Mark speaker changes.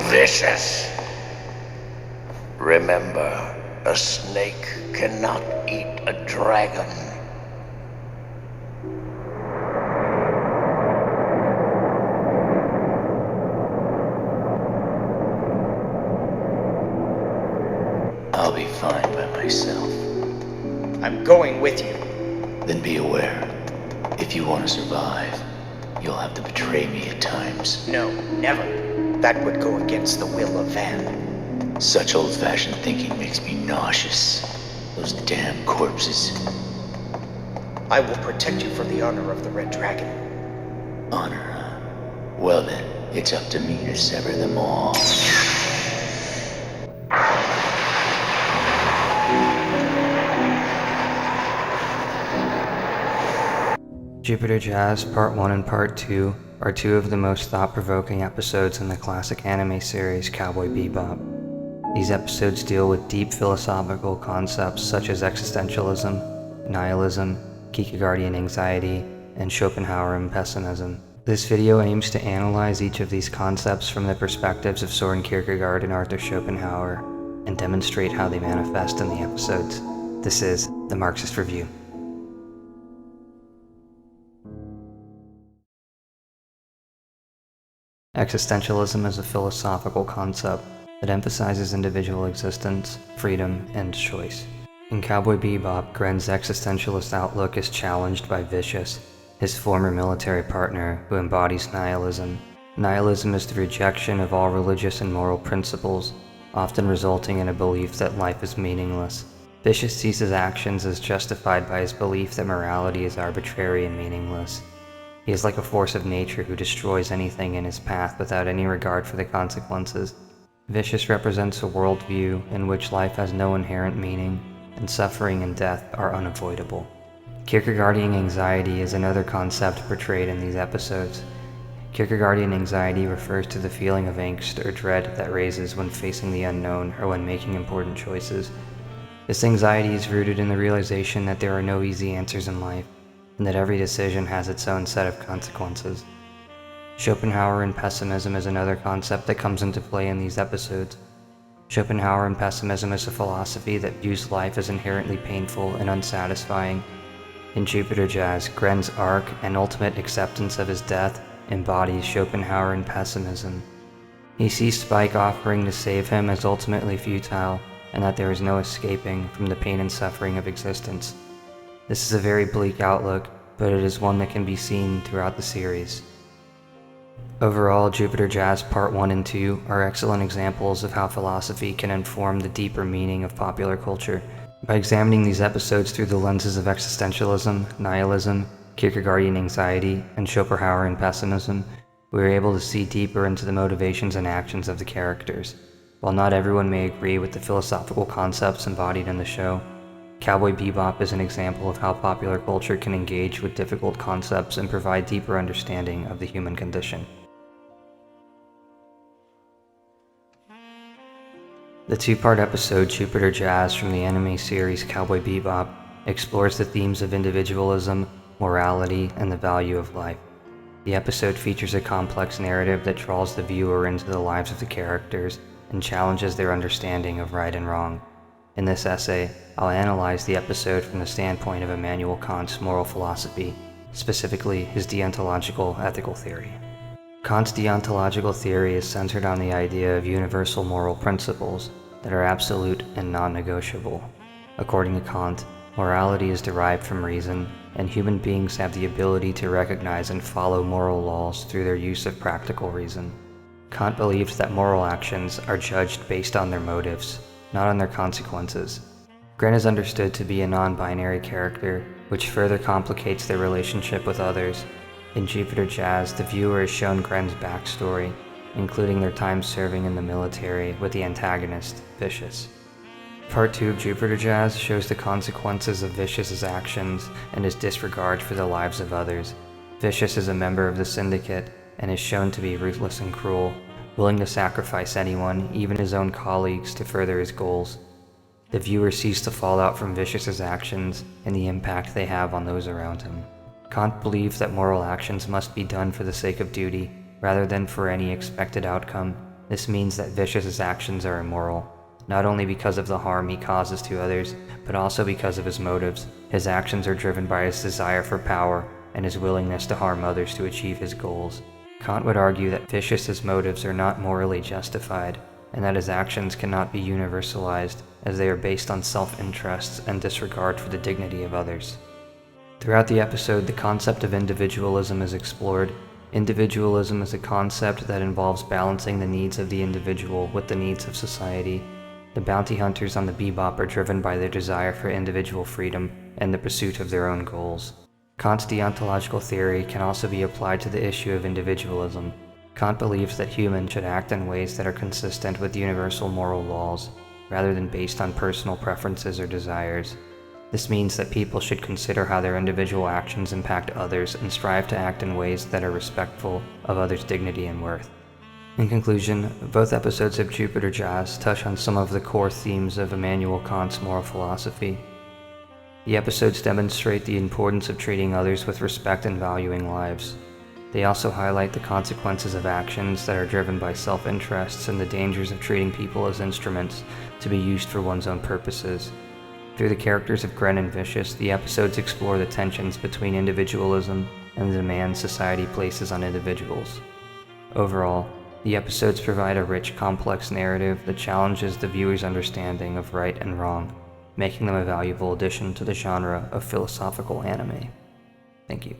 Speaker 1: vicious. Remember, a snake cannot eat a dragon.
Speaker 2: I'll be fine by myself.
Speaker 3: I'm going with you.
Speaker 2: Then be aware, if you want to survive, you'll have to betray me at times.
Speaker 3: No, never. That would go against the will of Van.
Speaker 2: Such old-fashioned thinking makes me nauseous. Those damn corpses.
Speaker 3: I will protect you for the honor of the Red Dragon.
Speaker 2: Honor, huh? Well then, it's up to me to sever them all.
Speaker 4: Jupiter Jazz Part 1 and Part 2 are two of the most thought-provoking episodes in the classic anime series Cowboy Bebop. These episodes deal with deep philosophical concepts such as existentialism, nihilism, Kierkegaardian anxiety, and Schopenhauerian pessimism. This video aims to analyze each of these concepts from the perspectives of Søren Kierkegaard and Arthur Schopenhauer, and demonstrate how they manifest in the episodes. This is the Marxist Review. Existentialism is a philosophical concept that emphasizes individual existence, freedom, and choice. In Cowboy Bebop, Gren's existentialist outlook is challenged by Vicious, his former military partner who embodies nihilism. Nihilism is the rejection of all religious and moral principles, often resulting in a belief that life is meaningless. Vicious sees his actions as justified by his belief that morality is arbitrary and meaningless. He is like a force of nature who destroys anything in his path without any regard for the consequences. Vicious represents a worldview in which life has no inherent meaning, and suffering and death are unavoidable. Kierkegaardian anxiety is another concept portrayed in these episodes. Kierkegaardian anxiety refers to the feeling of angst or dread that raises when facing the unknown or when making important choices. This anxiety is rooted in the realization that there are no easy answers in life, and that every decision has its own set of consequences. Schopenhauerian pessimism is another concept that comes into play in these episodes. Schopenhauerian pessimism is a philosophy that views life as inherently painful and unsatisfying. In Jupiter Jazz, Gren's arc and ultimate acceptance of his death embodies Schopenhauerian pessimism. He sees Spike offering to save him as ultimately futile, and that there is no escaping from the pain and suffering of existence. This is a very bleak outlook, but it is one that can be seen throughout the series. Overall, Jupiter Jazz Part 1 and 2 are excellent examples of how philosophy can inform the deeper meaning of popular culture. By examining these episodes through the lenses of existentialism, nihilism, Kierkegaardian anxiety, and Schopenhauerian pessimism, we are able to see deeper into the motivations and actions of the characters. While not everyone may agree with the philosophical concepts embodied in the show, Cowboy Bebop is an example of how popular culture can engage with difficult concepts and provide deeper understanding of the human condition. The two-part episode Jupiter Jazz from the anime series Cowboy Bebop explores the themes of individualism, morality, and the value of life. The episode features a complex narrative that draws the viewer into the lives of the characters and challenges their understanding of right and wrong. In this essay, I'll analyze the episode from the standpoint of Immanuel Kant's moral philosophy, specifically his deontological ethical theory. Kant's deontological theory is centered on the idea of universal moral principles that are absolute and non-negotiable. According to Kant, morality is derived from reason, and human beings have the ability to recognize and follow moral laws through their use of practical reason. Kant believed that moral actions are judged based on their motives, not on their consequences. Gren is understood to be a non-binary character, which further complicates their relationship with others. In Jupiter Jazz, the viewer is shown Gren's backstory, including their time serving in the military with the antagonist, Vicious. Part 2 of Jupiter Jazz shows the consequences of Vicious's actions and his disregard for the lives of others. Vicious is a member of the Syndicate and is shown to be ruthless and cruel, willing to sacrifice anyone, even his own colleagues, to further his goals. The viewer sees the fallout from Vicious's actions and the impact they have on those around him. Kant believed that moral actions must be done for the sake of duty, rather than for any expected outcome. This means that Vicious's actions are immoral, not only because of the harm he causes to others, but also because of his motives. His actions are driven by his desire for power and his willingness to harm others to achieve his goals. Kant would argue that Vicious's motives are not morally justified, and that his actions cannot be universalized, as they are based on self-interests and disregard for the dignity of others. Throughout the episode, the concept of individualism is explored. Individualism is a concept that involves balancing the needs of the individual with the needs of society. The bounty hunters on the BEBOP are driven by their desire for individual freedom and the pursuit of their own goals. Kant's deontological theory can also be applied to the issue of individualism. Kant believes that humans should act in ways that are consistent with universal moral laws, rather than based on personal preferences or desires. This means that people should consider how their individual actions impact others and strive to act in ways that are respectful of others' dignity and worth. In conclusion, both episodes of Jupiter Jazz touch on some of the core themes of Immanuel Kant's moral philosophy. The episodes demonstrate the importance of treating others with respect and valuing lives. They also highlight the consequences of actions that are driven by self-interests and the dangers of treating people as instruments to be used for one's own purposes. Through the characters of Gren and Vicious, the episodes explore the tensions between individualism and the demands society places on individuals. Overall, the episodes provide a rich, complex narrative that challenges the viewer's understanding of right and wrong, making them a valuable addition to the genre of philosophical anime. Thank you.